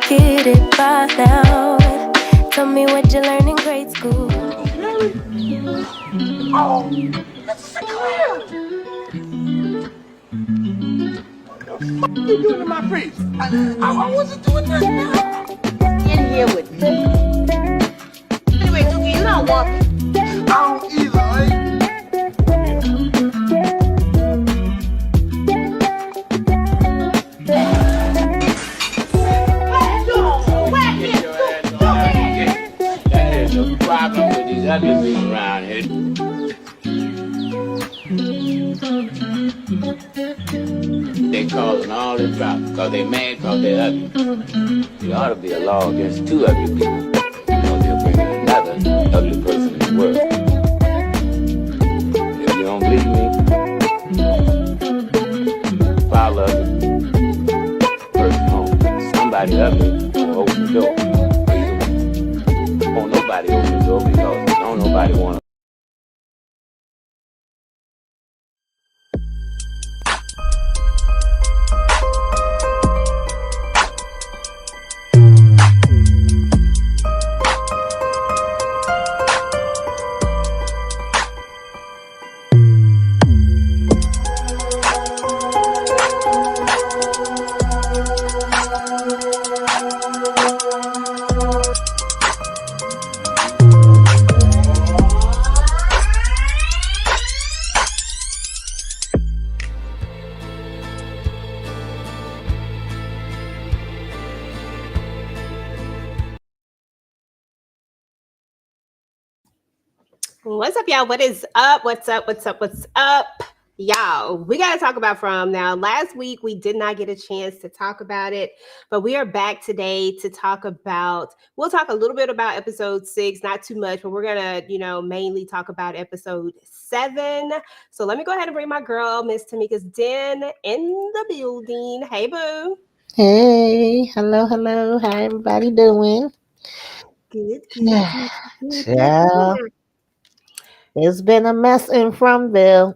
get it by now. Tell me what you learned in grade school. Oh, Mr. Clear! What the fuck you doing to my face? I wasn't doing nothing, man. In here with me. Anyway, Dookie, you don't want me. I don't either, right? Problem with these other people around here. They causing all this trouble because they mad because they ugly. There ought to be a law against two ugly people because they'll bring in another ugly person in the world. If you don't believe me, follow ugly person home. Somebody ugly will open the door. Won't nobody open the door because don't nobody want to. What's up, y'all? What is up? What's up? What's up? What's up? Y'all, we got to talk about From. Now, last week we did not get a chance to talk about it, but we are back today to talk about, we'll talk a little bit about episode 6, not too much, but we're going to, mainly talk about episode 7. So let me go ahead and bring my girl, Miss Tamika's Den, in the building. Hey, boo. Hey, hello. How everybody doing? Good. Yeah, it's been a mess in Fromville.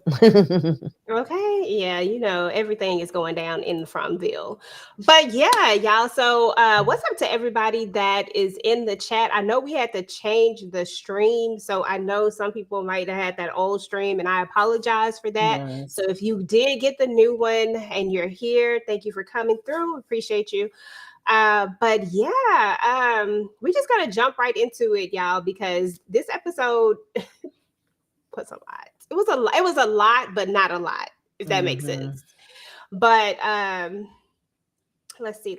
Okay, yeah, everything is going down in Fromville. But yeah, y'all, so what's up to everybody that is in the chat? I know we had to change the stream, so I know some people might have had that old stream, and I apologize for that. Yes. So if you did get the new one and you're here, thank you for coming through. Appreciate you. But yeah, we just gotta jump right into it, y'all, because this episode was a lot. It was a lot, but not a lot, if that makes sense. But let's see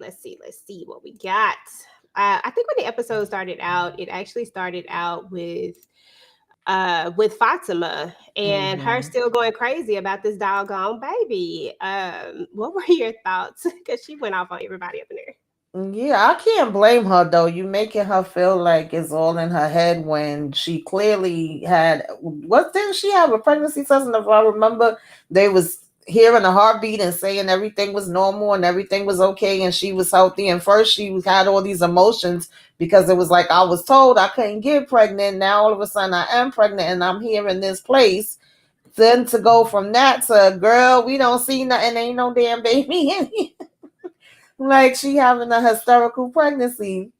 what we got. I think when the episode started out, it actually started out with Fatima and her still going crazy about this doggone baby. What were your thoughts? Because she went off on everybody up in there. Yeah, I can't blame her though. You making her feel like it's all in her head when she clearly had. What didn't she have a pregnancy test? And if I remember, they was hearing a heartbeat and saying everything was normal and everything was okay and she was healthy. And first she had all these emotions because it was like I was told I couldn't get pregnant. Now all of a sudden I am pregnant and I'm here in this place. Then to go from that to girl, we don't see nothing. Ain't no damn baby in here. Like she having a hysterical pregnancy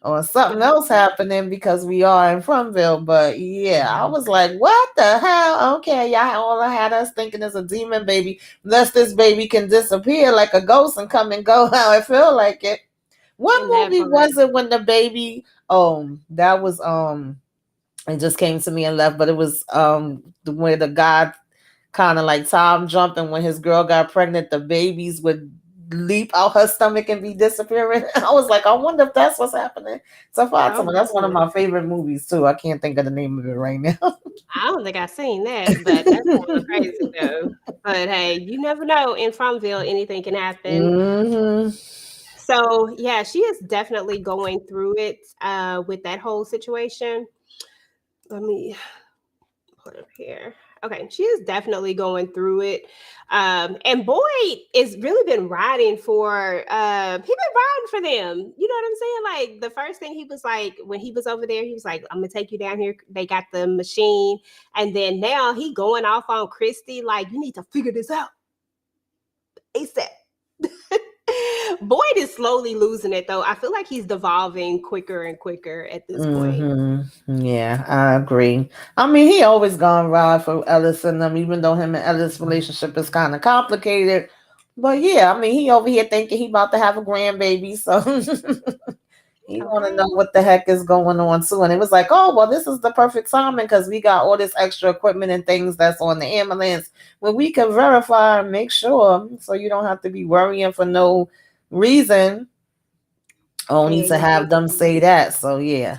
or something else happening because we are in Fromville. But yeah, I was like, what the hell? Okay, y'all all had us thinking it's a demon baby. Unless this baby can disappear like a ghost and come and go how I feel like it. What movie was it when the baby that was it just came to me and left, but it was where the guy kind of like time jumping when his girl got pregnant, the babies would leap out her stomach and be disappearing. I was like, I wonder if that's what's happening to Fatima. That's one of my favorite movies too. I can't think of the name of it right now. I don't think I've seen that, but that's kind of crazy though. But hey, you never know. In Fromville, anything can happen. So yeah, she is definitely going through it with that whole situation. Let me put up here. Okay, she is definitely going through it. And Boy has really been riding for he been riding for them. You know what I'm saying? Like the first thing he was like, when he was over there, he was like, I'm gonna take you down here. They got the machine. And then now he going off on Christy, like, you need to figure this out ASAP. Boyd is slowly losing it, though. I feel like he's devolving quicker and quicker at this point. Yeah, I agree. I mean, he always gone ride for Ellis and them, even though him and Ellis' relationship is kind of complicated. But yeah, I mean, he over here thinking he about to have a grandbaby, so he want to Okay. know what the heck is going on too. And it was like, oh well, this is the perfect timing because we got all this extra equipment and things that's on the ambulance where we can verify and make sure, so you don't have to be worrying for no reason, only to have them say that. So yeah.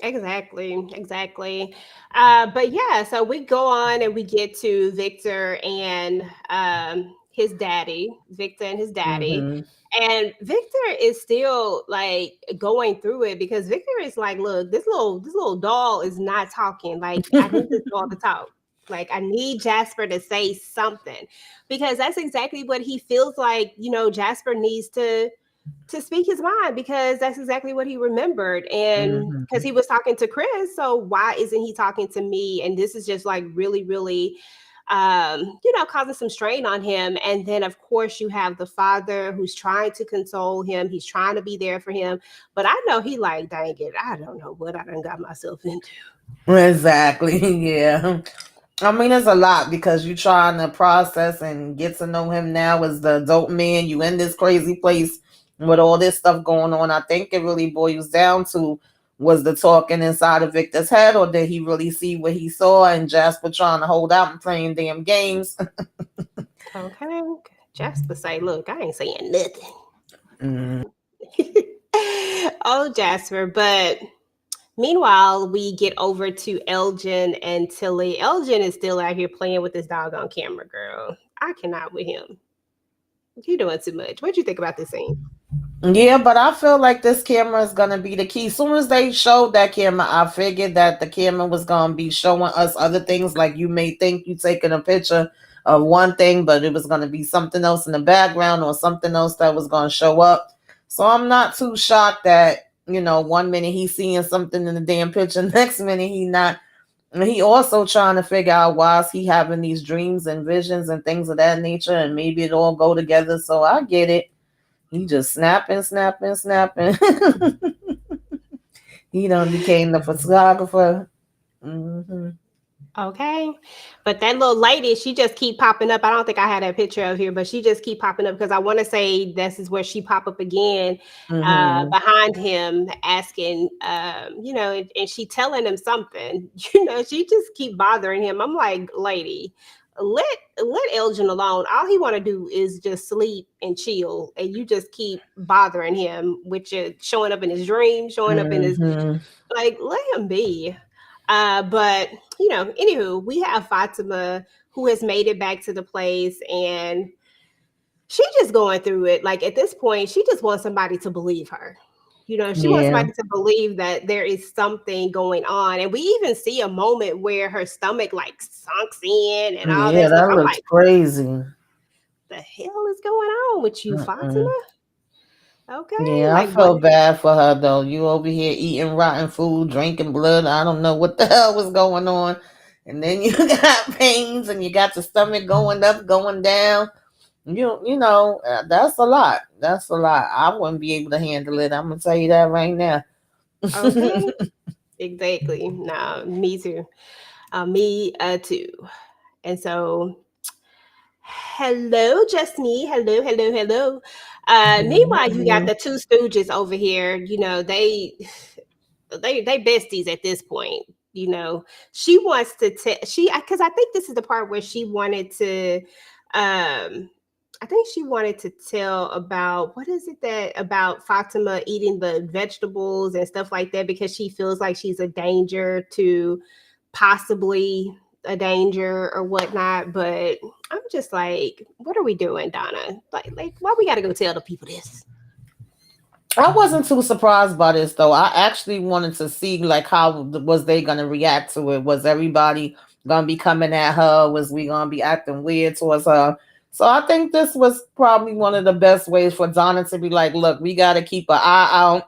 Exactly. But yeah, so we go on and we get to Victor and his daddy, Victor and his daddy. Mm-hmm. And Victor is still like going through it because Victor is like, look, this little doll is not talking. Like, I need this doll to talk. Like, I need Jasper to say something because that's exactly what he feels like. Jasper needs to speak his mind because that's exactly what he remembered. And because he was talking to Chris, so why isn't he talking to me? And this is just like really, really causing some strain on him. And then of course you have the father who's trying to console him. He's trying to be there for him. But I know he like, dang it, I don't know what I done got myself into. Exactly. Yeah. I mean, it's a lot because you're trying to process and get to know him now as the adult man. You in this crazy place with all this stuff going on. I think it really boils down to, was the talking inside of Victor's head, or did he really see what he saw and Jasper trying to hold out and playing damn games? Okay. Jasper say, look, I ain't saying nothing. Oh, Jasper. But meanwhile, we get over to Elgin and Tilly. Elgin is still out here playing with this doggone camera, girl. I cannot with him. You're doing too much. What do you think about this scene? Yeah, but I feel like this camera is gonna be the key. As soon as they showed that camera, I figured that the camera was gonna be showing us other things. Like, you may think you taking a picture of one thing, but it was gonna be something else in the background or something else that was gonna show up. So I'm not too shocked that, 1 minute he's seeing something in the damn picture, next minute he not. And he also trying to figure out why is he having these dreams and visions and things of that nature, and maybe it all go together. So I get it. He just snapping. He done became the photographer. Okay. But that little lady, she just keep popping up. I don't think I had that picture of here, but she just keep popping up because I want to say this is where she pop up again behind him asking, and she telling him something. She just keep bothering him. I'm like, lady, let Elgin alone. All he want to do is just sleep and chill, and you just keep bothering him, which is showing up in his dreams, showing up in his, like, let him be. But anywho, we have Fatima who has made it back to the place, and she just going through it. Like, at this point, she just wants somebody to believe her. She wants somebody to believe that there is something going on. And we even see a moment where her stomach like sunks in and all that stuff. That I'm looks like, crazy. the hell is going on with you, Fatima? Okay. Yeah, I feel bad for her though. You over here eating rotten food, drinking blood. I don't know what the hell was going on. And then you got pains and you got your stomach going up, going down. That's a lot. That's a lot. I wouldn't be able to handle it. I'm gonna tell you that right now. Okay. Exactly. No, me too. Me too. And so, hello, just me. Hello. Meanwhile, you got the two Stooges over here. They besties at this point. She wants to tell because I think this is the part where she wanted to. I think she wanted to tell about what is it that about Fatima eating the vegetables and stuff like that because she feels like she's a danger to possibly a danger or whatnot. But I'm just like, what are we doing, Donna? Like why we got to go tell the people this? I wasn't too surprised by this though. I actually wanted to see like how was they gonna react to it. Was everybody gonna be coming at her? Was we gonna be acting weird towards her? So I think this was probably one of the best ways for Donna to be like, look, we got to keep an eye out.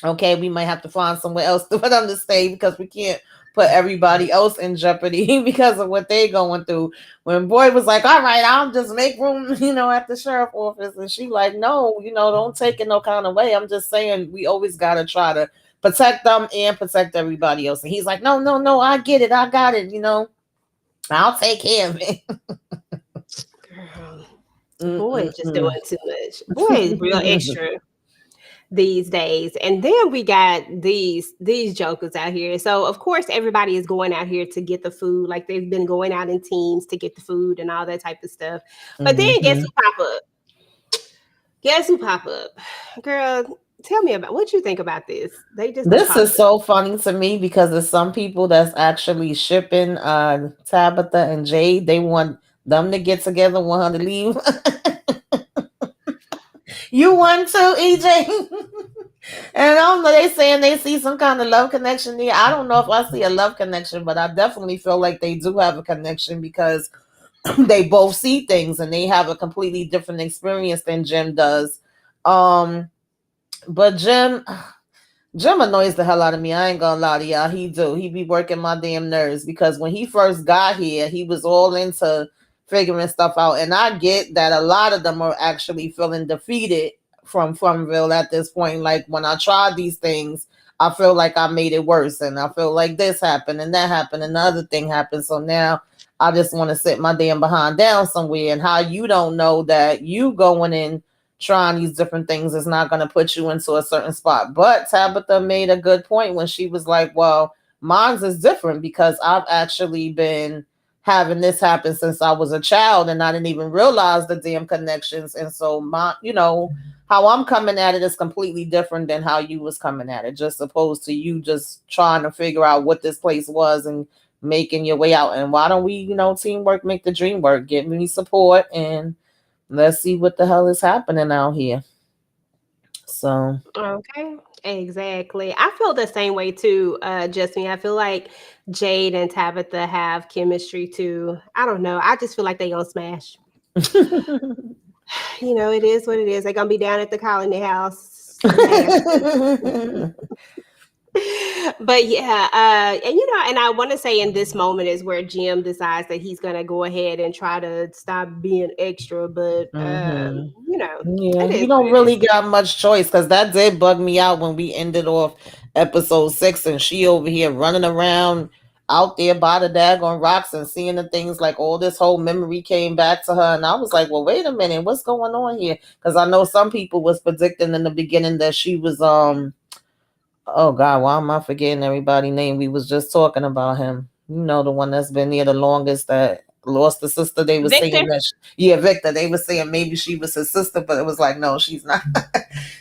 Okay, we might have to find somewhere else to put them to stay because we can't put everybody else in jeopardy because of what they going through. When Boy was like, all right, I'll just make room, at the sheriff office. And she like, no, don't take it no kind of way. I'm just saying we always got to try to protect them and protect everybody else. And he's like, no, no, no, I get it. I got it. I'll take care of it. Boy, just doing too much. Boy is real extra these days. And then we got these jokers out here. So of course everybody is going out here to get the food. Like they've been going out in teams to get the food and all that type of stuff. But then guess who pop up? Guess who pop up? Girl, tell me about what you think about this. This is so funny to me because there's some people that's actually shipping Tabitha and Jade. They want them to get together, want her to leave. You want to, EJ? And I don't know, they saying they see some kind of love connection there. I don't know if I see a love connection, but I definitely feel like they do have a connection because they both see things and they have a completely different experience than Jim does. But Jim annoys the hell out of me. I ain't gonna lie to y'all. He be working my damn nerves because when he first got here, he was all into figuring stuff out. And I get that a lot of them are actually feeling defeated from Farmville at this point. Like when I tried these things, I feel like I made it worse. And I feel like this happened and that happened and the other thing happened. So now I just want to sit my damn behind down somewhere. And how you don't know that you going in trying these different things is not going to put you into a certain spot. But Tabitha made a good point when she was like, well, mine's is different because I've actually been having this happen since I was a child and I didn't even realize the damn connections. And so how I'm coming at it is completely different than how you was coming at it, just opposed to you just trying to figure out what this place was and making your way out. And why don't we, teamwork make the dream work? Give me support and let's see what the hell is happening out here. So okay, exactly. I feel the same way too, Justine. I feel like Jade and Tabitha have chemistry too. I don't know. I just feel like they gonna smash. It is what it is. They're gonna be down at the Colony House. But yeah, and I want to say in this moment is where Jim decides that he's gonna go ahead and try to stop being extra, but yeah, you don't really got much choice because that did bug me out when we ended off episode 6 and she over here running around out there by the daggone rocks and seeing the things like all this whole memory came back to her and I was like, well, wait a minute, what's going on here? Because I know some people was predicting in the beginning that she was oh God, why am I forgetting everybody's name? We was just talking about him. The one that's been there the longest that lost the sister. They were saying that Victor. They were saying maybe she was his sister, but it was like, no, she's not.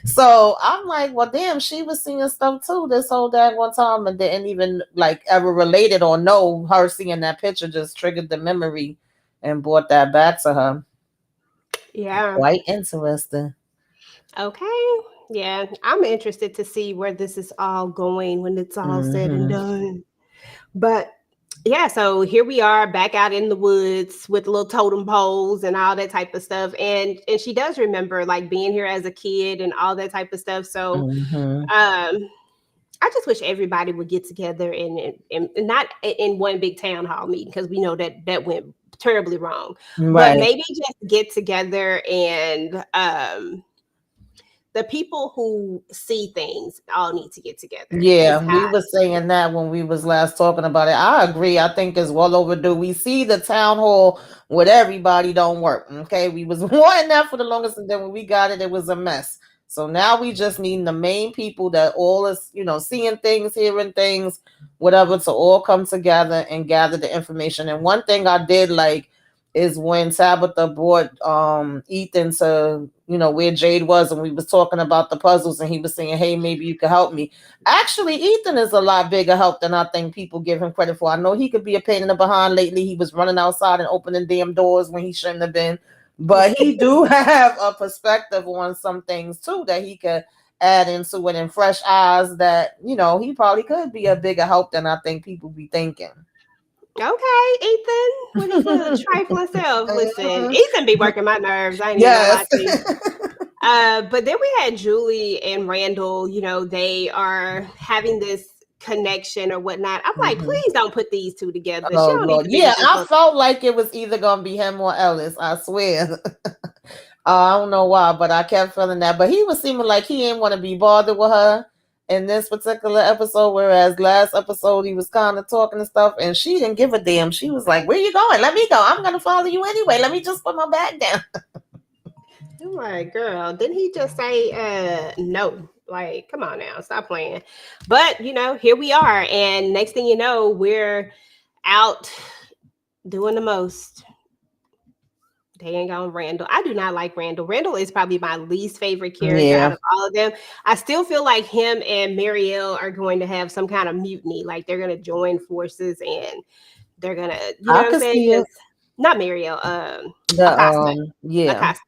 So I'm like, well, damn, she was seeing stuff too this whole daggone time and didn't even like ever relate it or know. Her seeing that picture just triggered the memory and brought that back to her. Yeah. Quite interesting. Okay. Yeah, I'm interested to see where this is all going when it's all said and done. But yeah, so here we are back out in the woods with little totem poles and all that type of stuff. And she does remember like being here as a kid and all that type of stuff. So I just wish everybody would get together and not in one big town hall meeting because we know that went terribly wrong. Right. But maybe just get together and the people who see things all need to get together. Yeah, we were saying that when we was last talking about it. I agree. I think it's well overdue. We see the town hall with everybody don't work. Okay, we was wanting that for the longest, and then when we got it, it was a mess. So now we just need the main people that all is, seeing things, hearing things, whatever, to all come together and gather the information. And one thing I did like is when Tabitha brought Ethan to, where Jade was, and we was talking about the puzzles, and he was saying, hey, maybe you could help me. Actually, Ethan is a lot bigger help than I think people give him credit for. I know he could be a pain in the behind lately. He was running outside and opening damn doors when he shouldn't have been. But he do have a perspective on some things, too, that he could add into it and fresh eyes that, he probably could be a bigger help than I think people be thinking. Okay, Ethan, with his little trifling self. Listen, Ethan be working my nerves. I ain't even gonna lie to you. But then we had Julie and Randall. They are having this connection or whatnot. I'm like, please don't put these two together. She Oh don't need Lord, to be yeah, with this I little. felt like it was either gonna be him or Ellis. I swear. I don't know why, but I kept feeling that. But he was seeming like he didn't want to be bothered with her in this particular episode, whereas last episode he was kind of talking and stuff, and she didn't give a damn. She was like, "Where you going? Let me go. I'm gonna follow you anyway. Let me just put my bag down." I'm like, girl, didn't he just say no? Like, come on now, stop playing. But here we are, and next thing you know, we're out doing the most. Dang on Randall. I do not like Randall. Randall is probably my least favorite character out Yeah, of all of them. I still feel like him and Marielle are going to have some kind of mutiny. Like they're going to join forces and they're going to, you know I what I'm could saying? see it. Because not Marielle, The Acosta. yeah. Acosta.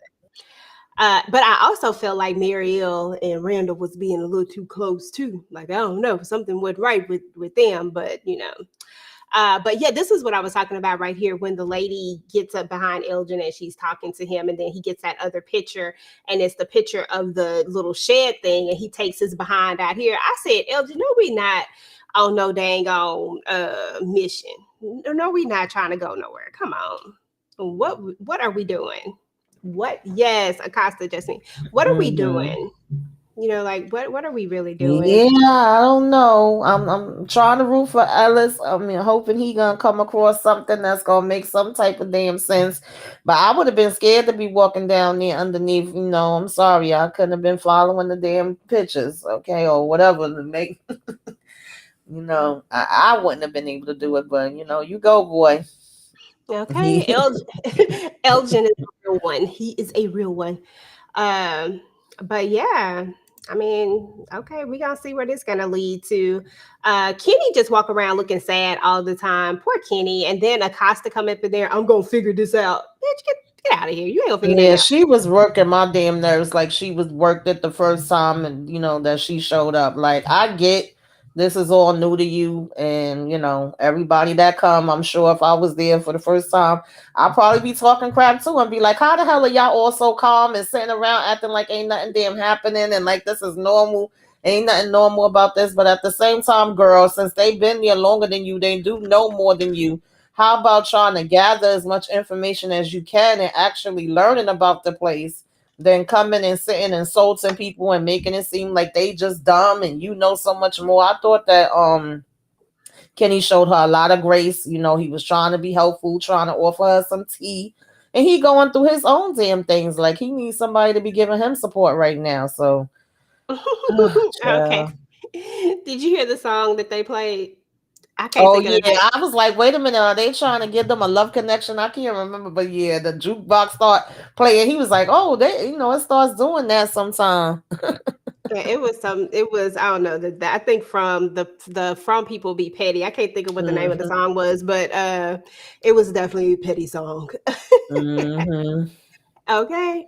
But I also felt like Marielle and Randall was being a little too close too. Like, I don't know, something went right with them, but but yeah, this is what I was talking about right here when the lady gets up behind Elgin and she's talking to him, and then he gets that other picture, and it's the picture of the little shed thing, and he takes his behind out here. I said, Elgin, no, we not on no dang on mission. No, we not trying to go nowhere. Come on. What are we doing? What? Yes, Acosta just me. What are we Mm-hmm. doing? Like what are we really doing? Yeah, I don't know. I'm trying to root for Ellis. I mean, hoping he gonna come across something that's gonna make some type of damn sense. But I would have been scared to be walking down there underneath. I'm sorry, I couldn't have been following the damn pictures, okay, or whatever to make. I wouldn't have been able to do it. But you go, boy. Okay, Elgin is a real one. He is a real one. Um, but yeah, I mean, okay, we gonna see where this gonna lead to. Kenny just walk around looking sad all the time. Poor Kenny. And then Acosta come up in there. I'm gonna figure this out. Bitch, get out of here. You ain't gonna figure Yeah, that out. she was working my damn nerves like she was worked it the first time and that she showed up. Like I get this is all new to you and everybody that come, I'm sure if I was there for the first time, I'll probably be talking crap too and be like, how the hell are y'all all so calm and sitting around acting like ain't nothing damn happening and like this is normal. Ain't nothing normal about this. But at the same time, girl, since they've been there longer than you, they do know more than you. How about trying to gather as much information as you can and actually learning about the place than coming and sitting and insulting people and making it seem like they just dumb and so much more. I thought that Kenny showed her a lot of grace. He was trying to be helpful, trying to offer her some tea. And he going through his own damn things. Like he needs somebody to be giving him support right now. So Okay. Did you hear the song that they played? I can't Oh think of the name. yeah, I was like, wait a minute, are they trying to give them a love connection? I can't remember, but yeah, the jukebox start playing. He was like, oh, it starts doing that sometime. Yeah, it was some. It was I don't know that I think from the From People Be Petty. I can't think of what the name of the Mm-hmm. song was, but it was definitely a petty song. Mm-hmm. Okay,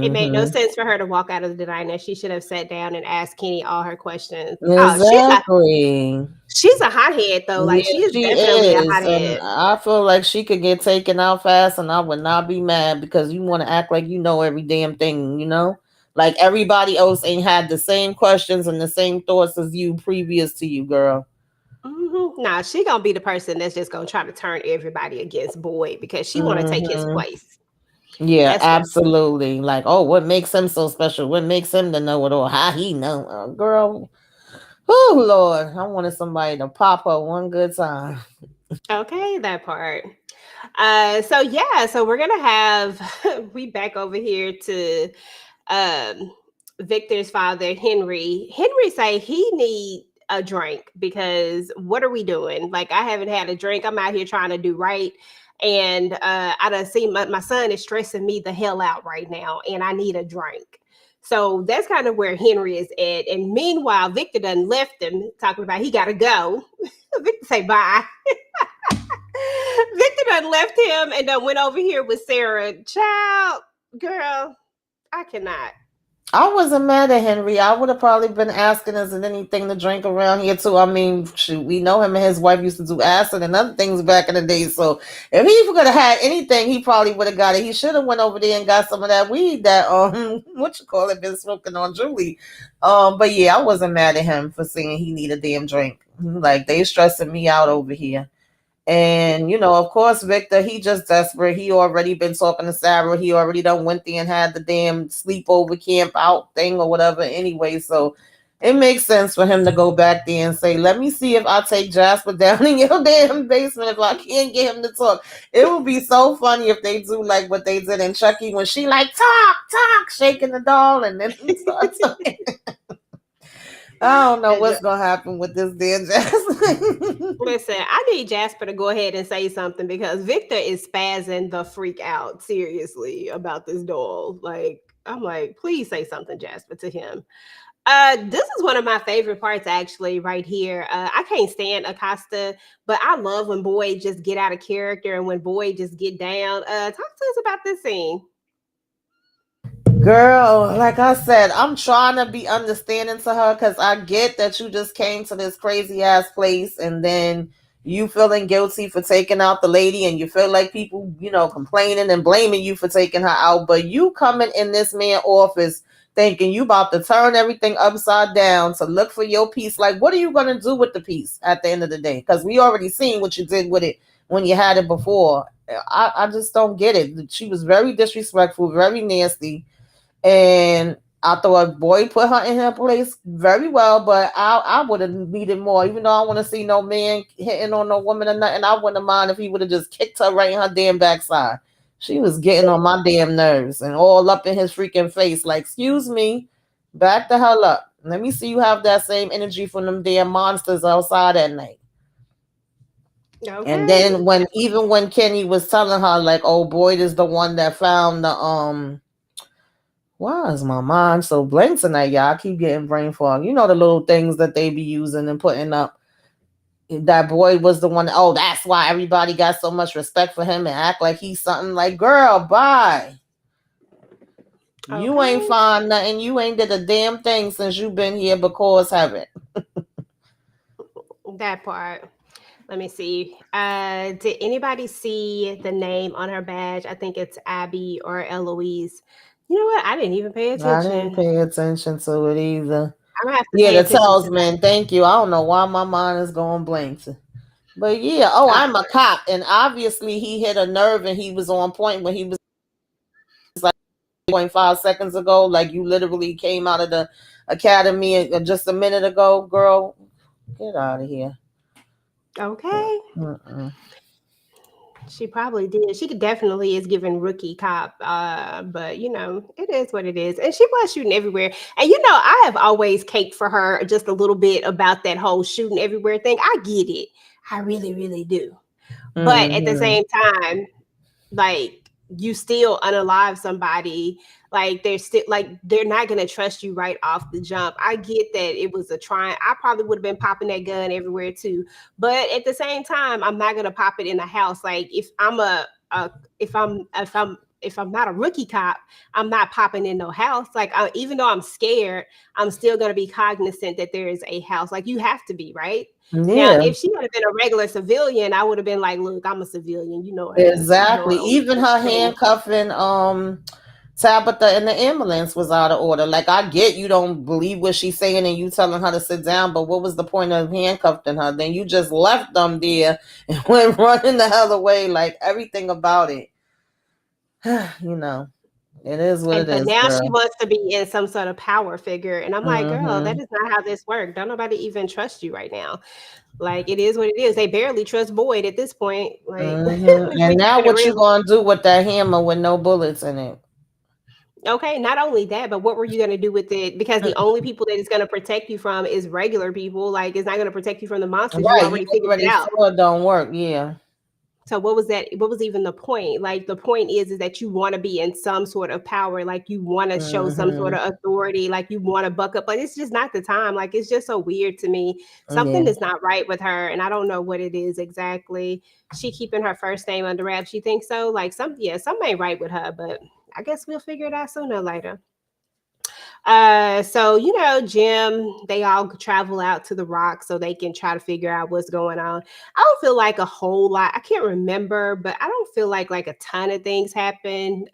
it made no Mm-hmm. sense for her to walk out of the diner. She should have sat down and asked Kenny all her questions. Oh, Exactly. she's a hothead though. Like Yeah, she is she definitely a is. And hothead. I feel like she could get taken out fast and I would not be mad because you want to act like you know every damn thing. Like everybody else ain't had the same questions and the same thoughts as you previous to you, girl. Nah, she gonna be the person that's just gonna try to turn everybody against Boyd because she want to take his Mm-hmm. place. Yeah, That's what. absolutely. Like, oh, what makes him so special? What makes him the know it all? How he know? Girl, oh Lord, I wanted somebody to pop her one good time. Okay, that part. So we're gonna have we back over here to um Victor's father, Henry. Henry say he need a drink because what are we doing? Like I haven't had a drink. I'm out here trying to do right. And I done see my son is stressing me the hell out right now, and I need a drink. So that's kind of where Henry is at. And meanwhile, Victor done left him talking about he gotta go. Victor say bye. Victor done left him and then went over here with Sarah. Child, girl, I cannot. I wasn't mad at Henry. I would have probably been asking, is there anything to drink around here too? I mean, shoot, we know him and his wife used to do acid and other things back in the day. So if he could have had anything, he probably would have got it. He should have went over there and got some of that weed that what you call it, been smoking on Julie. But yeah, I wasn't mad at him for saying he need a damn drink. Like they stressing me out over here. And of course, Victor, he just desperate. He already been talking to Sarah. He already done went there and had the damn sleepover camp out thing or whatever. Anyway, so it makes sense for him to go back there and say, "Let me see if I take Jasper down in your damn basement if I can't get him to talk." It would be so funny if they do like what they did in Chucky when she like talk, shaking the doll and then starts talking. I don't know what's gonna happen with this damn Jasper. Listen, I need Jasper to go ahead and say something because Victor is spazzing the freak out seriously about this doll. Like, I'm like, please say something, Jasper, to him. This is one of my favorite parts actually, right here. I can't stand Acosta, but I love when Boyd just get out of character and when Boyd just get down. Talk to us about this scene. Girl, like I said, I'm trying to be understanding to her because I get that you just came to this crazy ass place and then you feeling guilty for taking out the lady and you feel like people, complaining and blaming you for taking her out. But you coming in this man office thinking you about to turn everything upside down to look for your piece. Like, what are you going to do with the piece at the end of the day? Because we already seen what you did with it when you had it before. I just don't get it. She was very disrespectful, very nasty, and I thought Boy put her in her place very well, but I would have needed more. Even though I want to see no man hitting on no woman or nothing, I wouldn't mind if he would have just kicked her right in her damn backside. She was getting on my damn nerves and all up in his freaking face. Like, excuse me, back the hell up. Let me see you have that same energy from them damn monsters outside at night. Okay. And then when Kenny was telling her, like, oh, Boyd is the one that found the why is my mind so blank tonight, y'all? I keep getting brain fog. You know the little things that they be using and putting up. That boy was the one. Oh, that's why everybody got so much respect for him and act like he's something. Like, girl, bye. You ain't Okay. find nothing. You ain't did a damn thing since you been here because haven't. That part. Let me see. Did anybody see the name on her badge? I think it's Abby or Eloise. You know what? I didn't even pay I didn't attention. pay attention to it either. I'm gonna have to Yeah, pay the attention to that. talisman. Thank you. I don't know why my mind is going blank. But yeah, oh, I'm a cop, and obviously he hit a nerve, and he was on point when he was like 0.5 seconds ago. Like you literally came out of the academy just a minute ago, girl. Get out of here. Okay. Mm-mm. She probably did. She definitely is giving rookie cop. But it is what it is. And she was shooting everywhere. And I have always caked for her just a little bit about that whole shooting everywhere thing. I get it. I really, really do. But at the Mm-hmm. same time, like you still unalive somebody, like they're not gonna trust you right off the jump. I get that it was a try. I probably would have been popping that gun everywhere too, but at the same time, I'm not gonna pop it in the house. Like if I'm if I'm not a rookie cop, I'm not popping in no house. Like even though I'm scared, I'm still gonna be cognizant that there is a house. Like you have to be, right? Now, Yeah, if she had been a regular civilian, I would have been like, "Look, I'm a civilian. You know I ain't. You know I exactly. don't Even just her go." handcuffing Tabitha in the ambulance was out of order. Like I get you don't believe what she's saying and you telling her to sit down, but what was the point of handcuffing her? Then you just left them there and went running the hell away. Like everything about it. you know, it is what it But is, now she girl. wants to be in some sort of power figure, and I'm like, "Girl, that Mm-hmm. is not how this works. Don't nobody even trust you right now. Like it is what it is. They barely trust Boyd at this point. Like Mm-hmm. we And now keeping it what you real. gonna do with that hammer with no bullets in it? Okay, not only that, but what were you gonna do with it? Because the only people that it's gonna protect you from is regular people. Like it's not gonna protect you from the monsters. You Right, you already figured it already out. saw it don't work. Yeah. So what was that? What was even the point? Like the point is that you want to be in some sort of power, like you want to show some sort Mm-hmm. of authority, like you want to buck up. But it's just not the time. Like it's just so weird to me. Yeah. Something is not right with her, and I don't know what it is exactly. She keeping her first name under wraps. She thinks so. Like something ain't right with her. But I guess we'll figure it out sooner or later. So Jim, they all travel out to the rock so they can try to figure out what's going on. I don't feel like a whole lot. I can't remember, but I don't feel like a ton of things happened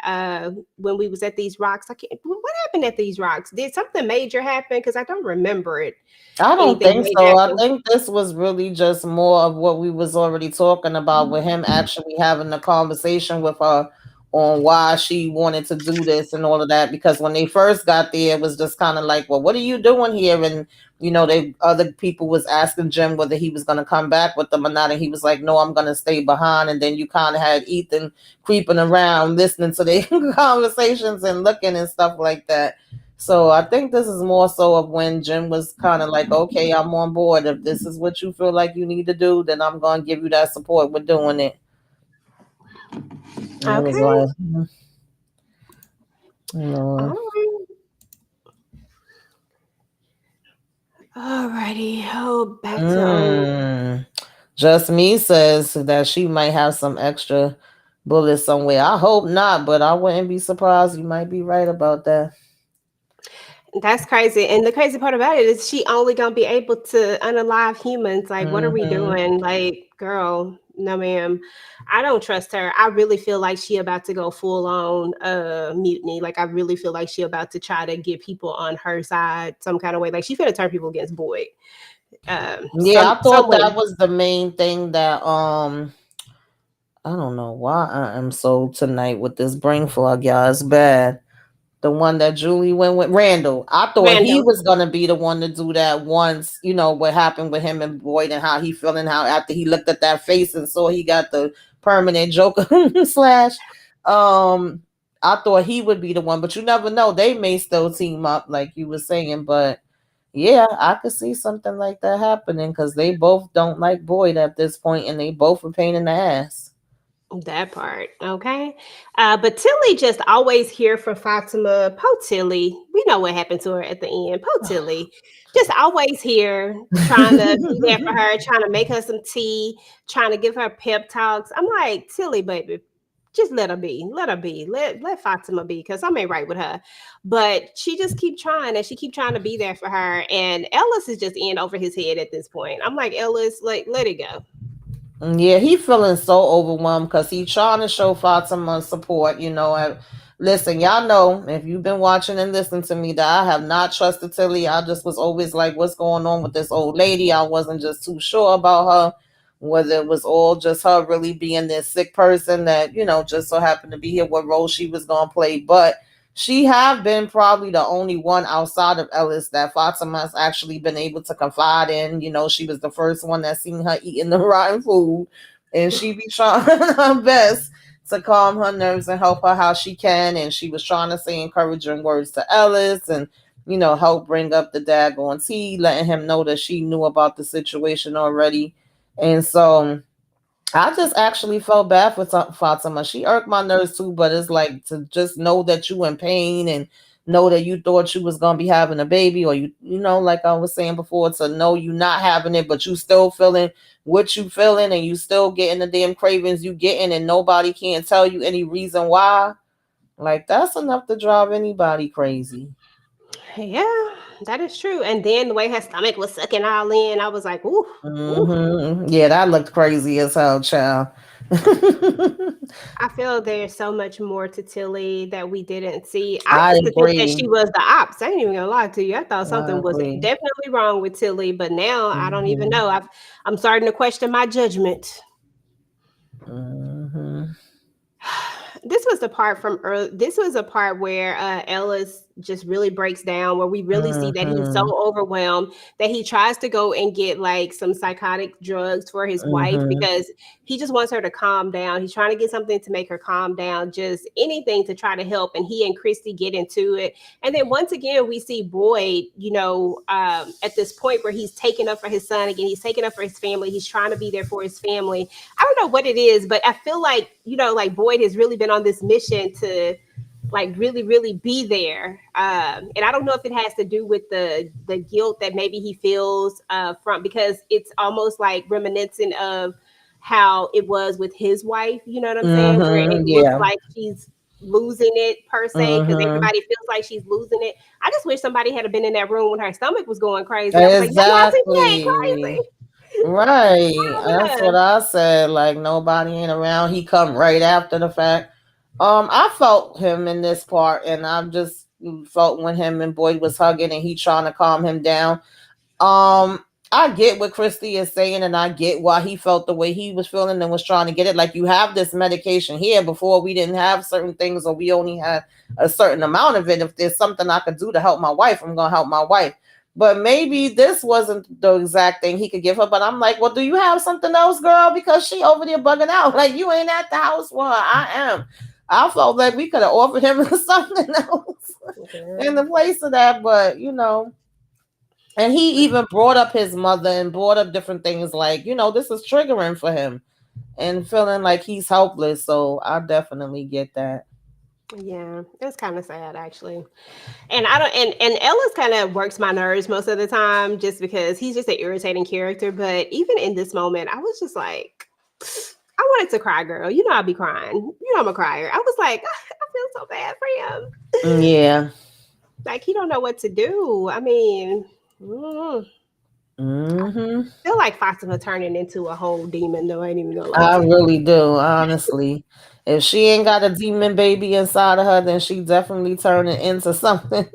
when we was at these rocks. I can't. What happened at these rocks? Did something major happen? Because I don't remember it. I don't Anything think major so. I happen? think this was really just more of what we was already talking about with him actually having a conversation with her on why she wanted to do this and all of that. Because when they first got there, it was just kind of like, well, what are you doing here? And they other people was asking Jim whether he was gonna come back with them or not, and he was like, no, I'm gonna stay behind. And then you kind of had Ethan creeping around, listening to their conversations and looking and stuff like that. So I think this is more so of when Jim was kind of like, okay, I'm on board. If this is what you feel like you need to do, then I'm going to give you that support with doing it. And it was Okay. like, All no. right. Alrighty. Oh, back to Just Me says that she might have some extra bullets somewhere. I hope not, but I wouldn't be surprised. You might be right about that. That's crazy. And the crazy part about it is she only gonna be able to unalive humans. Like, what are we Mm-hmm. doing? Like, girl, no ma'am. I don't trust her. I really feel like she about to go full on mutiny. Like I really feel like she about to try to get people on her side some kind of way. Like she finna turn people against Boyd. Yeah, I Some thought way. that was the main thing that I don't know why I am so tonight with this brain fog, y'all. It's bad. The one that Julie went with, Randall. I thought he Random. was gonna be the one to do that once, what happened with him and Boyd and how he feeling, how after he looked at that face and saw he got the permanent Joker slash. Um, I thought he would be the one, but you never know. They may still team up, like you were saying, but yeah, I could see something like that happening because they both don't like Boyd at this point, and they both a pain in the ass. That part, okay. But Tilly just always here for Fatima. Po Tilly, we know what happened to her at the end. Po Tilly, just always here, trying to be there for her, trying to make her some tea, trying to give her pep talks. I'm like, Tilly, baby, just let her be, let her be, let Fatima be, because I'm ain't right with her. But she just keep trying, and she keep trying to be there for her. And Ellis is just in over his head at this point. I'm like, Ellis, like, let it go. Yeah, he feeling so overwhelmed because he trying to show Fatima support. Listen, y'all know if you've been watching and listening to me that I have not trusted Tilly. I just was always like, what's going on with this old lady? I wasn't just too sure about her, whether it was all just her really being this sick person that just so happened to be here, what role she was gonna play. But she have been probably the only one outside of Ellis that Fatima's actually been able to confide in. She was the first one that seen her eating the rotten food, and she be trying her best to calm her nerves and help her how she can. And she was trying to say encouraging words to Ellis and help bring up the daggone tea, letting him know that she knew about the situation already. And so I just actually felt bad for Fatima. She irked my nerves too, but it's like to just know that you in pain and know that you thought you was gonna be having a baby, or like I was saying before, to know you not having it, but you still feeling what you feeling, and you still getting the damn cravings you getting, and nobody can tell you any reason why. Like that's enough to drive anybody crazy. Yeah, that is true. And then the way her stomach was sucking all in, I was like, ooh, ooh. Yeah, that looked crazy as hell, child. I feel there's so much more to Tilly that we didn't see. I I used to think that agree. she was the ops. I ain't even gonna lie to you. I thought I something was agree. definitely wrong with Tilly, but now I don't even Mhm. know. I'm starting to question my judgment. Mhm. This was the part from early. This was a part where Ellis just really breaks down, where we really see that he's so Mhm. overwhelmed that he tries to go and get like some psychotic drugs for his wife Mhm. because he just wants her to calm down. He's trying to get something to make her calm down, just anything to try to help. And he and Christy get into it. And then once again, we see Boyd, at this point where he's taking up for his son again. He's taking up for his family. He's trying to be there for his family. I don't know what it is, but I feel like, like Boyd has really been on this mission to like really, really be there. And I don't know if it has to do with the guilt that maybe he feels from, because it's almost like reminiscent of how it was with his wife, you know what I'm saying? Where it looks Yeah. like losing it per se, because Mm-hmm. everybody feels like she's losing it. I just wish somebody had been in that room when her stomach was going crazy. I was like, y'all think she ain't Exactly. Right. That's what crazy? I said. Like nobody ain't around. He come right after the fact. I felt him in this part, and I just felt when him and Boyd was hugging, and he trying to calm him down. Um, I get what Christy is saying, and I get why he felt the way he was feeling and was trying to get it. Like you have this medication here. Before we didn't have certain things, or we only had a certain amount of it. If there's something I could do to help my wife, I'm gonna help my wife. But maybe this wasn't the exact thing he could give her. But I'm like, well, do you have something else, girl? Because she over there bugging out. Like you ain't at the house for her. I am. I felt like we could have offered him something else in the place of that, but and he even brought up his mother and brought up different things like, this is triggering for him and feeling like he's helpless. So I definitely get that. Yeah, it's kind of sad actually. And I don't and Ellis kind of works my nerves most of the time just because he's just an irritating character. But even in this moment, I was just like, I wanted to cry, girl. You know I'll be crying. You know I'm a crier. I was like, I feel so bad for him. Yeah. Like he don't know what to do. I mean, mm, Hmm. I feel like Fatima turning into a whole demon though. I ain't even gonna lie I to you. really do, honestly. If she ain't got a demon baby inside of her, then she definitely turning into something.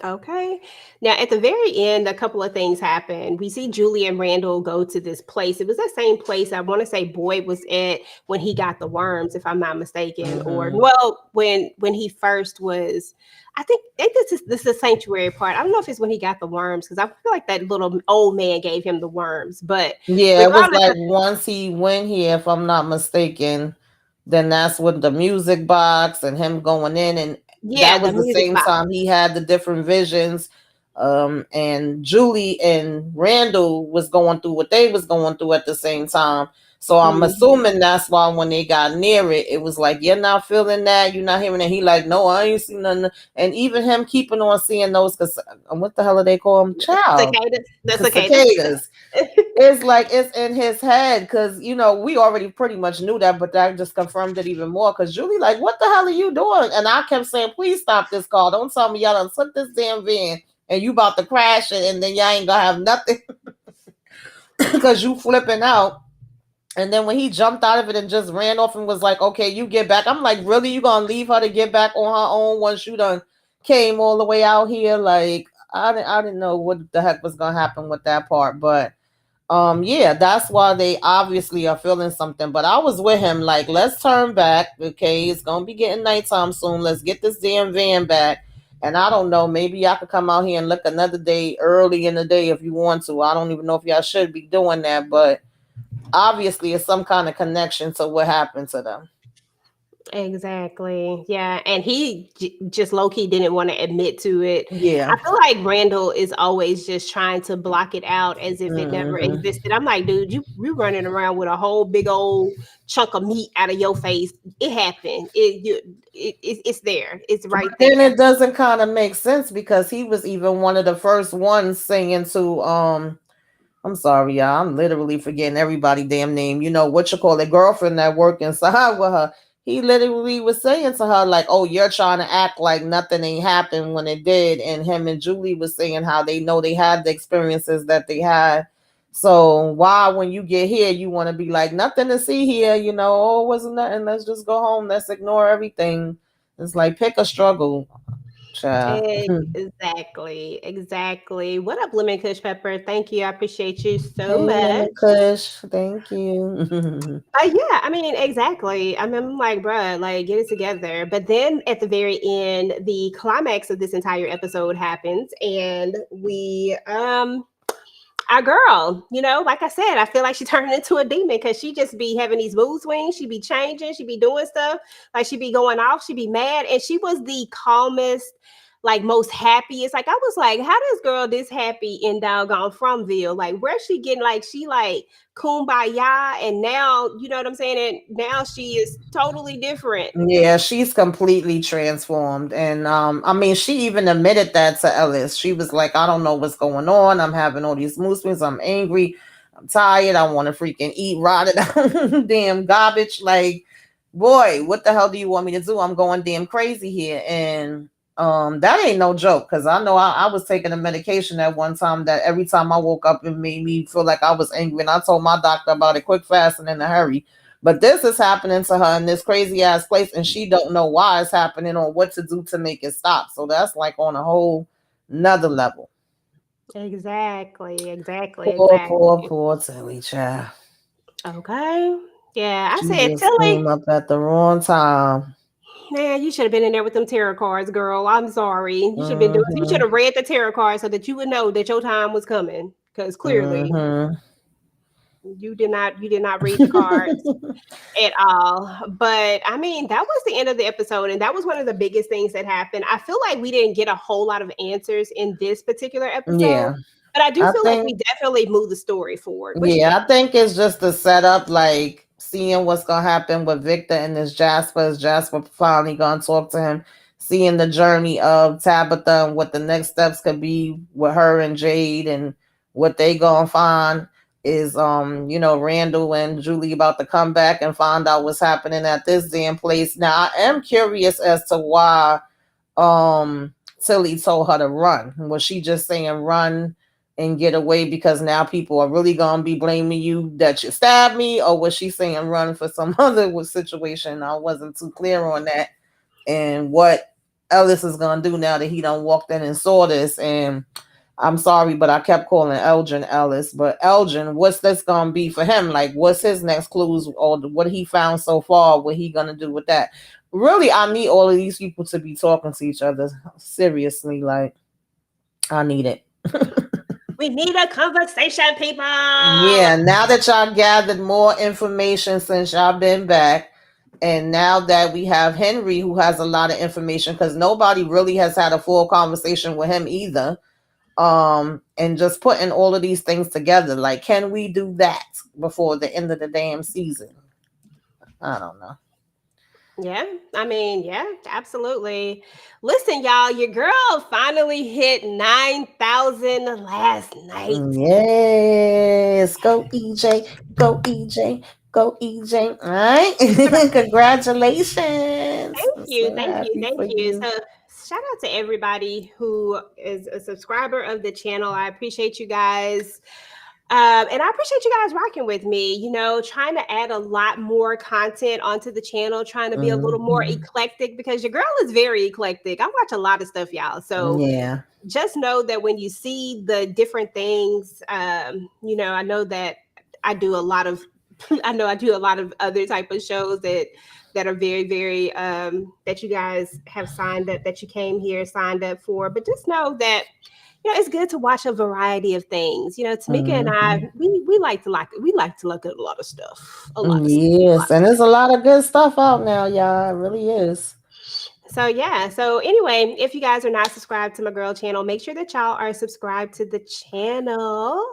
Okay. Now, at the very end, a couple of things happen. We see Julie and Randall go to this place. It was that same place I want to say Boyd was at when he got the worms, if I'm not mistaken, or Hmm. well, when he first was. I think this is the sanctuary part. I don't know if it's when he got the worms because I feel like that little old man gave him the worms. But Yeah, it was regardless like of once he went here, if I'm not mistaken, then that's when the music box and him going in, and yeah, that the was the music same box. time he had the different visions. And Julie and Randall was going through what they was going through at the same time. So I'm Mhm. assuming that's why when they got near it, it was like, you're not feeling that, you're not hearing it. He like, no, I ain't seen nothing. And even him keeping on seeing those, because what the hell are they call them? Child. Cicadas. The The cicadas. cicadas. It's like it's in his head because we already pretty much knew that, but that just confirmed it even more. Because Julie, like, what the hell are you doing? And I kept saying, please stop this car. Don't tell me y'all done took this damn van and you about to crash it, and then y'all ain't gonna have nothing because you flipping out. And then when he jumped out of it and just ran off and was like, okay, you get back. I'm like, really? You gonna leave her to get back on her own once you done came all the way out here? Like, I didn't know what the heck was gonna happen with that part, but yeah, that's why they obviously are feeling something. But I was with him, like, let's turn back. Okay, it's gonna be getting nighttime soon. Let's get this damn van back. And I don't know, maybe y'all could come out here and look another day early in the day if you want to. I don't even know if y'all should be doing that, but obviously it's some kind of connection to what happened to them. Exactly. Yeah. And he just low key didn't want to admit to it. I Yeah. feel like Randall is always just trying to block it out as if it never Hmm. existed. I'm like, dude, you running around with a whole big old chunk of meat out of your face. It happened. It's there. It's But right then there. it doesn't kind of make sense because he was even one of the first ones singing to I'm sorry, y'all. I'm literally forgetting everybody damn name. You know what you call it, girlfriend that worked inside with her. He literally was saying to her, like, oh, you're trying to act like nothing ain't happened when it did. And him and Julie was saying how they know they had the experiences that they had. So why when you get here you want to be like nothing to see here, oh, it wasn't nothing. Let's just go home. Let's ignore everything. It's like pick a struggle, child. Exactly. Exactly. What up, Lemon Kush Pepper? Thank you. I appreciate you so Hey much. Lemon Kush, thank you. Yeah, I mean, exactly. I mean, I'm like, bruh, like, get it together. But then at the very end, the climax of this entire episode happens, and our girl, like I said, I feel like she turned into a demon because she just be having these mood swings. She be changing. She be doing stuff. Like she be going off. She be mad. And she was the calmest, like most happiest. Like I was like, how this girl this happy in doggone Fromville? Like where's she getting like she like kumbaya and now, you know what I'm saying? And now she is totally different. Yeah, she's completely transformed. And I mean, she even admitted that to Ellis. She was like, I don't know what's going on. I'm having all these mood swings. I'm angry. I'm tired. I want to freaking eat rotted damn garbage. Like, boy, what the hell do you want me to do? I'm going damn crazy here. And that ain't no joke, because I know I was taking a medication at one time that every time I woke up, it made me feel like I was angry. And I told my doctor about it quick, fast, and in a hurry. But this is happening to her in this crazy ass place, and she don't know why it's happening or what to do to make it stop. So that's like on a whole another level. Exactly, exactly, Poor, poor, exactly. poor Tilly, child. Okay. Yeah, I She said, just Tilly, came up at the wrong time. man, you should have been in there with them tarot cards, girl. I'm sorry. You should have been doing. You should Mm-hmm. have read the tarot cards so that you would know that your time was coming. Because clearly, Mm-hmm. you did not. You did not read the cards at all. But I mean, that was the end of the episode, and that was one of the biggest things that happened. I feel like we didn't get a whole lot of answers in this particular episode, Yeah. but I do I feel like think we definitely moved the story forward. What you Yeah, think? I think it's just the setup, like seeing what's gonna happen with Victor and this Jasper. Is Jasper finally gonna talk to him? Seeing the journey of Tabitha and what the next steps could be with her and Jade, and what they gonna find is Randall and Julie about to come back and find out what's happening at this damn place. Now I am curious as to why Tilly told her to run. Was she just saying run and get away because now people are really gonna be blaming you that you stabbed me, or was she saying run for some other situation? I wasn't too clear on that. And what Ellis is gonna do now that he done walked in and saw this. And I'm sorry, but I kept calling Elgin Ellis. But Elgin, what's this gonna be for him? Like, what's his next clues, or what he found so far? What he gonna do with that? Really, I need all of these people to be talking to each other. Seriously, like, I need it. We need a conversation, people. Yeah, now that y'all gathered more information since y'all been back, and now that we have Henry who has a lot of information, because nobody really has had a full conversation with him either. And just putting all of these things together, like, can we do that before the end of the damn season? I don't know. Yeah, I mean, yeah, absolutely. Listen, y'all, your girl finally hit 9,000 last night. Yes, go EJ, go EJ, go EJ. All right, congratulations. Thank I'm you, so thank you, happy thank for you. you. So, shout out to everybody who is a subscriber of the channel. I appreciate you guys. And I appreciate you guys rocking with me, trying to add a lot more content onto the channel, trying to be a little more Mhm. eclectic because your girl is very eclectic. I watch a lot of stuff, y'all. So Yeah. just know that when you see the different things, I know that I do a lot of, I know I do a lot of other type of shows that are very, very, that you guys have signed up, that you came here, signed up for. But just know that it's good to watch a variety of things. Tamika and I, Mhm. we like to look at a lot of stuff, a lot of stuff, a lot Yes, of and stuff. there's a lot of good stuff out now, y'all. It really is. So yeah. So anyway, if you guys are not subscribed to my girl channel, make sure that y'all are subscribed to the channel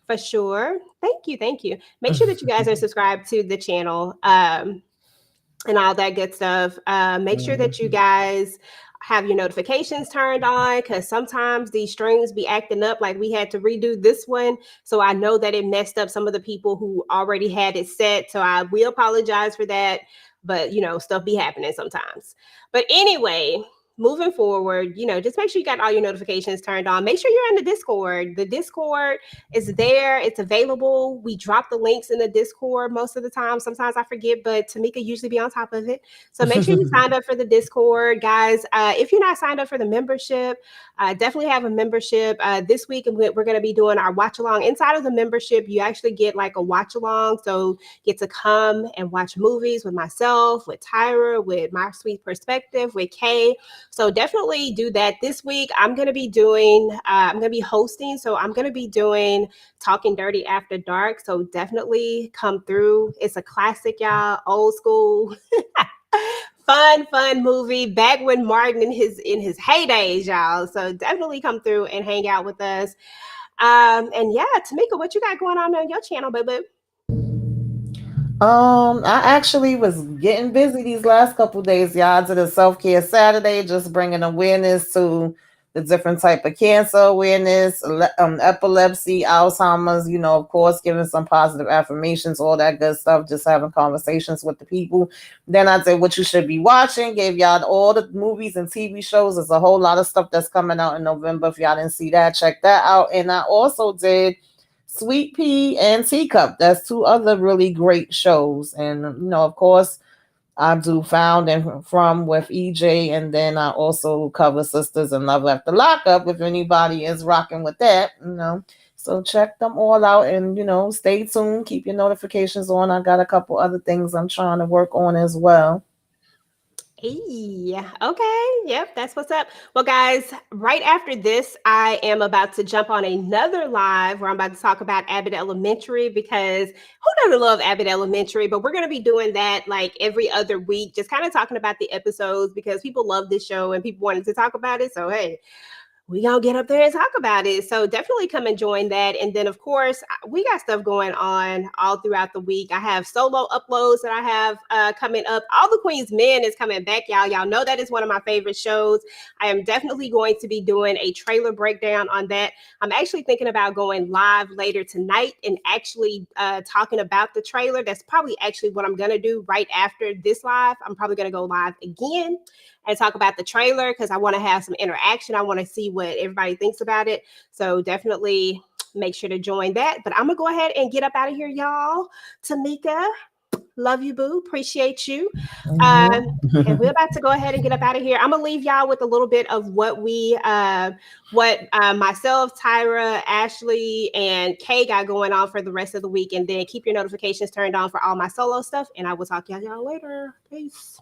for sure. Thank you, thank you. Make sure that you guys are subscribed to the channel. And all that good stuff. Make sure that you Mhm. guys have your notifications turned on because sometimes these streams be acting up like we had to redo this one. So I know that it messed up some of the people who already had it set. So I will apologize for that. But stuff be happening sometimes. But anyway, moving forward, just make sure you got all your notifications turned on. Make sure you're in the Discord. The Discord is there. It's available. We drop the links in the Discord most of the time. Sometimes I forget, but Tamika usually be on top of it. So make sure you signed up for the Discord, guys. If you're not signed up for the membership, definitely have a membership. This week we're going to be doing our watch along. Inside of the membership, you actually get like a watch along. So get to come and watch movies with myself, with Tyra, with my sweet perspective, with Kay. So definitely do that this week. I'm going to be hosting. So I'm going to be doing Talking Dirty After Dark. So definitely come through. It's a classic, y'all, old school. Fun movie back when Martin in his heydays, y'all. So definitely come through and hang out with us. And yeah, Tamika, what you got going on your channel, baby? I actually was getting busy these last couple days, y'all. To the self care Saturday, just bringing awareness to the different type of cancer awareness, epilepsy, Alzheimer's, of course, giving some positive affirmations, all that good stuff, just having conversations with the people. Then I did what you should be watching, gave y'all all the movies and TV shows. There's a whole lot of stuff that's coming out in November. If y'all didn't see that, check that out. And I also did Sweet Pea and Teacup. That's two other really great shows. And, of course, I do Found and From with EJ, and then I also cover Sisters and Love After Lockup if anybody is rocking with that, So check them all out and, stay tuned. Keep your notifications on. I got a couple other things I'm trying to work on as well. Hey, okay. Yep, that's what's up. Well, guys, right after this, I am about to jump on another live where I'm about to talk about Abbott Elementary, because who doesn't love Abbott Elementary? But we're going to be doing that like every other week, just kind of talking about the episodes because people love this show and people wanted to talk about it. So, hey, we gonna get up there and talk about it. So definitely come and join that. And then, of course, we got stuff going on all throughout the week. I have solo uploads that I have coming up. All the Queen's Men is coming back, y'all. Y'all know that is one of my favorite shows. I am definitely going to be doing a trailer breakdown on that. I'm actually thinking about going live later tonight and actually talking about the trailer. That's probably actually what I'm gonna do right after this live. I'm probably gonna go live again and talk about the trailer because I want to have some interaction. I want to see what everybody thinks about it. So definitely make sure to join that. But I'm going to go ahead and get up out of here, y'all. Tamika, love you, boo. Appreciate you. And we're about to go ahead and get up out of here. I'm going to leave y'all with a little bit of what myself, Tyra, Ashley, and Kay got going on for the rest of the week. And then keep your notifications turned on for all my solo stuff. And I will talk to y'all later. Peace.